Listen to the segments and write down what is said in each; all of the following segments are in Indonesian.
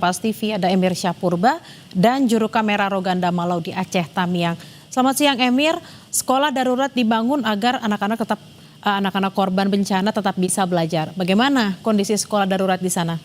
Pas TV ada Emir Syahpurba dan juru kamera Roganda Malau di Aceh Tamiang. Selamat siang Emir, sekolah darurat dibangun agar anak-anak korban bencana tetap bisa belajar. Bagaimana kondisi sekolah darurat di sana?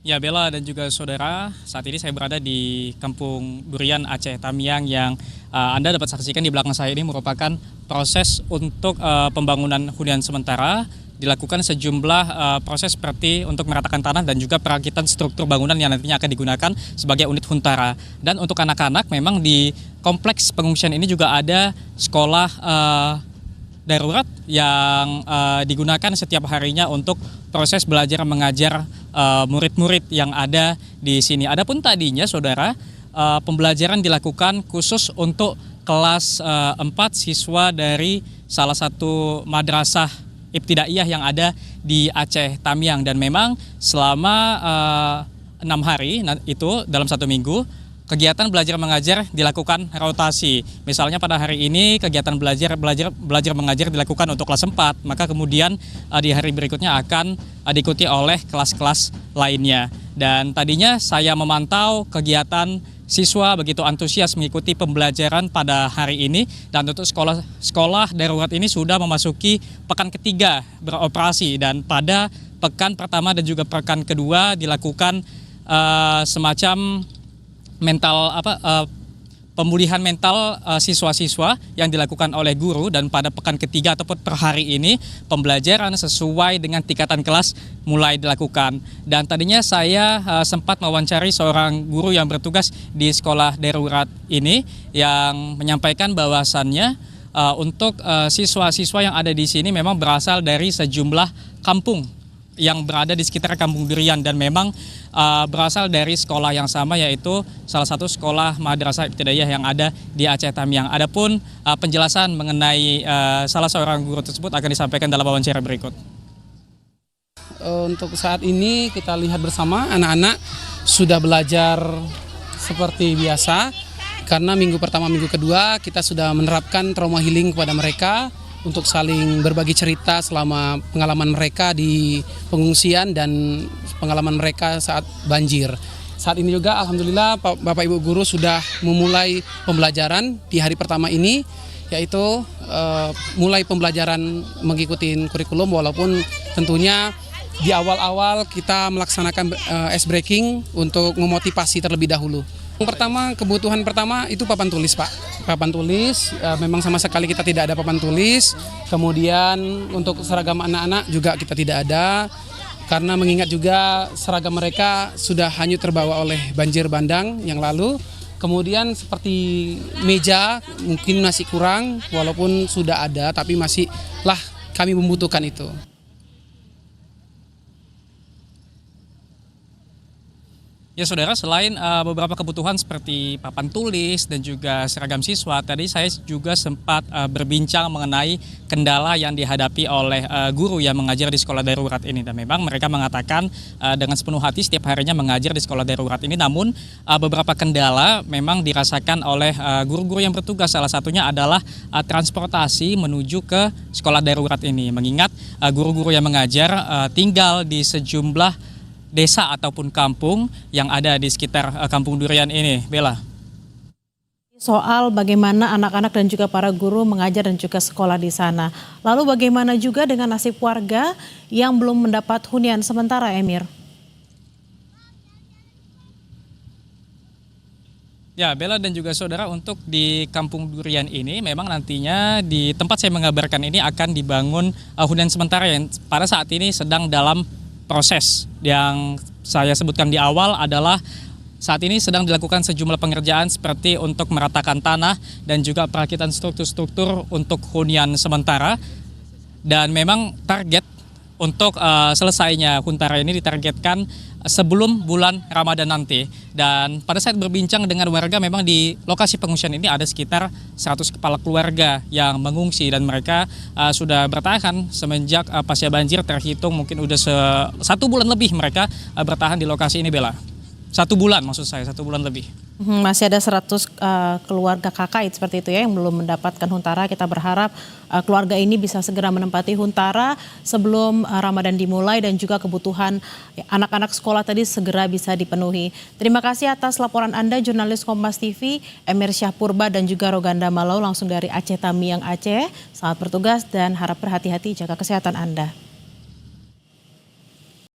Ya Bella dan juga saudara, saat ini saya berada di Kampung Durian Aceh Tamiang yang Anda dapat saksikan di belakang saya ini merupakan proses untuk pembangunan hunian sementara. Dilakukan sejumlah proses seperti untuk meratakan tanah dan juga perakitan struktur bangunan yang nantinya akan digunakan sebagai unit huntara. Dan untuk anak-anak memang di kompleks pengungsian ini juga ada sekolah darurat yang digunakan setiap harinya untuk proses belajar mengajar murid-murid yang ada di sini. Adapun tadinya saudara, pembelajaran dilakukan khusus untuk kelas 4 siswa dari salah satu madrasah Ibtidaiyah yang ada di Aceh Tamiang, dan memang selama 6 hari itu dalam 1 minggu kegiatan belajar mengajar dilakukan rotasi. Misalnya pada hari ini kegiatan belajar mengajar dilakukan untuk kelas 4, maka kemudian di hari berikutnya akan diikuti oleh kelas-kelas lainnya. Dan tadinya saya memantau kegiatan siswa begitu antusias mengikuti pembelajaran pada hari ini, dan untuk sekolah darurat ini sudah memasuki pekan ketiga beroperasi, dan pada pekan pertama dan juga pekan kedua dilakukan semacam pemulihan mental siswa-siswa yang dilakukan oleh guru, dan pada pekan ketiga ataupun per hari ini pembelajaran sesuai dengan tingkatan kelas mulai dilakukan. Dan tadinya saya sempat mewawancari seorang guru yang bertugas di sekolah darurat ini yang menyampaikan bahwasannya untuk siswa-siswa yang ada di sini memang berasal dari sejumlah kampung yang berada di sekitar Kampung Durian, dan memang berasal dari sekolah yang sama, yaitu salah satu sekolah madrasah ibtidaiyah yang ada di Aceh Tamiang. Adapun penjelasan mengenai salah seorang guru tersebut akan disampaikan dalam wawancara berikut. Untuk saat ini kita lihat bersama anak-anak sudah belajar seperti biasa, karena minggu pertama, minggu kedua kita sudah menerapkan trauma healing kepada mereka untuk saling berbagi cerita selama pengalaman mereka di pengungsian dan pengalaman mereka saat banjir. Saat ini juga alhamdulillah Bapak Ibu guru sudah memulai pembelajaran di hari pertama ini, yaitu mulai pembelajaran mengikuti kurikulum, walaupun tentunya di awal-awal kita melaksanakan ice breaking untuk memotivasi terlebih dahulu. Yang pertama, kebutuhan pertama itu papan tulis, Pak. Papan tulis, memang sama sekali kita tidak ada papan tulis. Kemudian untuk seragam anak-anak juga kita tidak ada, karena mengingat juga seragam mereka sudah hanyut terbawa oleh banjir bandang yang lalu. Kemudian seperti meja mungkin masih kurang, walaupun sudah ada, tapi masihlah kami membutuhkan itu. Ya saudara, selain beberapa kebutuhan seperti papan tulis dan juga seragam siswa, tadi saya juga sempat berbincang mengenai kendala yang dihadapi oleh guru yang mengajar di sekolah darurat ini. Dan memang mereka mengatakan dengan sepenuh hati setiap harinya mengajar di sekolah darurat ini, namun beberapa kendala memang dirasakan oleh guru-guru yang bertugas. Salah satunya adalah transportasi menuju ke sekolah darurat ini. Mengingat guru-guru yang mengajar tinggal di sejumlah desa ataupun kampung yang ada di sekitar Kampung Durian ini, Bella. Soal bagaimana anak-anak dan juga para guru mengajar dan juga sekolah di sana. Lalu bagaimana juga dengan nasib warga yang belum mendapat hunian sementara, Emir? Ya, Bella dan juga saudara, untuk di Kampung Durian ini memang nantinya di tempat saya mengabarkan ini akan dibangun hunian sementara yang pada saat ini sedang dalam proses. Yang saya sebutkan di awal adalah saat ini sedang dilakukan sejumlah pengerjaan seperti untuk meratakan tanah dan juga perakitan struktur-struktur untuk hunian sementara. Dan memang target untuk selesainya huntara ini ditargetkan sebelum bulan Ramadan nanti. Dan pada saat berbincang dengan warga, memang di lokasi pengungsian ini ada sekitar 100 kepala keluarga yang mengungsi, dan mereka sudah bertahan semenjak pasca banjir, terhitung mungkin udah 1 bulan lebih mereka bertahan di lokasi ini, Bella. 1 bulan maksud saya, 1 bulan lebih. Masih ada 100 keluarga KKI seperti itu ya yang belum mendapatkan Huntara. Kita berharap keluarga ini bisa segera menempati Huntara sebelum Ramadan dimulai dan juga kebutuhan anak-anak sekolah tadi segera bisa dipenuhi. Terima kasih atas laporan Anda, jurnalis Kompas TV, Emir Syahpurba dan juga Roganda Malau langsung dari Aceh Tamiang, Aceh. Selamat bertugas dan harap berhati-hati jaga kesehatan Anda.